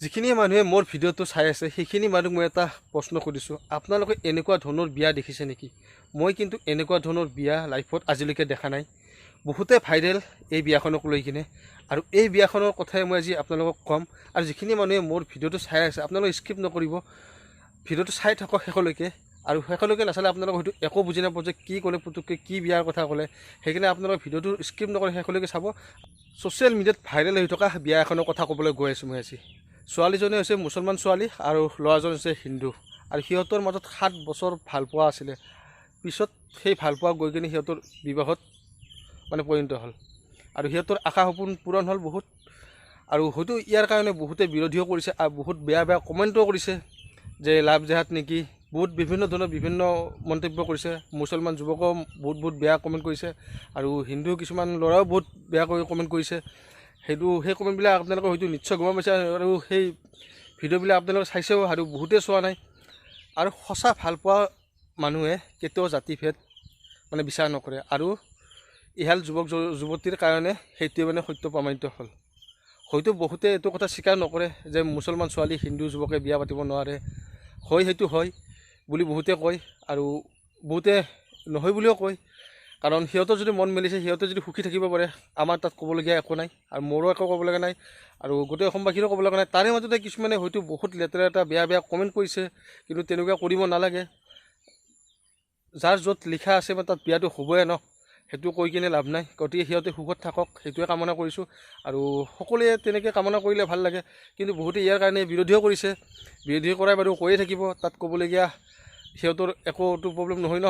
যিখিনি মানুহে মোৰ ভিডিঅ'টো চাই আছে সেইখিনি মানুহক মই এটা প্ৰশ্ন সুধিছোঁ, আপোনালোকে এনেকুৱা ধৰণৰ বিয়া দেখিছে নেকি? মই কিন্তু এনেকুৱা ধৰণৰ বিয়া লাইফত আজিলৈকে দেখা নাই। বহুতে ভাইৰেল এই বিয়াখনক লৈ কিনে, আৰু এই বিয়াখনৰ কথাই মই আজি আপোনালোকক ক'ম। আৰু যিখিনি মানুহে মোৰ ভিডিঅ'টো চাই আছে আপোনালোকে স্কিপ নকৰিব, ভিডিঅ'টো চাই থাকক শেষলৈকে। আৰু শেষলৈকে নাচালে আপোনালোকে হয়তো একো বুজি নাপাব যে কি ক'লে, পুতুককৈ কি বিয়াৰ কথা ক'লে। সেইকাৰণে আপোনালোকে ভিডিঅ'টো স্কিপ নকৰি শেষলৈকে চাব। ছ'চিয়েল মিডিয়াত ভাইৰেল হৈ থকা বিয়া এখনৰ কথা ক'বলৈ গৈ আছোঁ মই আজি। ছোৱালীজনী হৈছে মুছলমান ছোৱালী আৰু ল'ৰাজন হৈছে হিন্দু, আৰু সিহঁতৰ মাজত 7 বছৰ ভালপোৱা আছিলে। পিছত সেই ভালপোৱা গৈ কিনে সিহঁতৰ বিবাহত পৰিণত হ'ল, আৰু সিহঁতৰ আশা সপোন পূৰণ হ'ল বহুত। আৰু হয়তো ইয়াৰ কাৰণে বহুতে বিৰোধীও কৰিছে, আৰু বহুত বেয়া বেয়া কমেণ্টো কৰিছে যে লাভ জেহাদ নেকি, বহুত বিভিন্ন ধৰণৰ বিভিন্ন মন্তব্য কৰিছে। মুছলমান যুৱকেও বহুত বেয়া কমেণ্ট কৰিছে, আৰু হিন্দু কিছুমান ল'ৰাও বহুত বেয়া কৰি কমেণ্ট কৰিছে। সেই কমেণ্টবিলাক আপোনালোকে হয়তো নিশ্চয় গম পাইছে, আৰু সেই ভিডিঅ'বিলাক আপোনালোকে চাইছেও, আৰু বহুতেই চোৱা নাই। আৰু সঁচা ভালপোৱা মানুহে কেতিয়াও জাতিভেদ বিচাৰ নকৰে, আৰু ইহাল যুৱক যুৱতীৰ কাৰণে সেইটোৱে সত্য প্ৰমাণিত হ'ল। হয়তো বহুতে এইটো কথা স্বীকাৰ নকৰে যে মুছলমান ছোৱালী হিন্দু যুৱকে বিয়া পাতিব নোৱাৰে। সেইটো হয় বুলি বহুতে কয়, আৰু বহুতে নহয় বুলিও কয়। কাৰণ সিহঁতৰ যদি মন মেলিছে, সিহঁতে যদি সুখী থাকিব পাৰে, আমাৰ তাত ক'বলগীয়া একো নাই, আৰু মোৰো একো ক'বলগীয়া নাই, আৰু গোটেই অসমবাসীৰো ক'বলগীয়া নাই। তাৰে মাজতে কিছুমানে হয়তো বহুত লেতেৰা বেয়া কমেণ্ট কৰিছে, কিন্তু তেনেকুৱা কৰিব নালাগে। যাৰ য'ত লিখা আছে তাত বিয়াটো হ'বই ন, সেইটো কৈ কিনে লাভ নাই। গতিকে সিহঁতে সুখত থাকক, সেইটোৱে কামনা কৰিছোঁ। আৰু সকলোৱে তেনেকৈ কামনা কৰিলে ভাল লাগে, কিন্তু বহুতে ইয়াৰ কাৰণে বিৰোধীও কৰিছে। বিৰোধী কৰাই বাৰু কৈয়ে থাকিব, তাত ক'বলগীয়া সিহঁতৰ একোটো প্ৰব্লেম নহয় ন।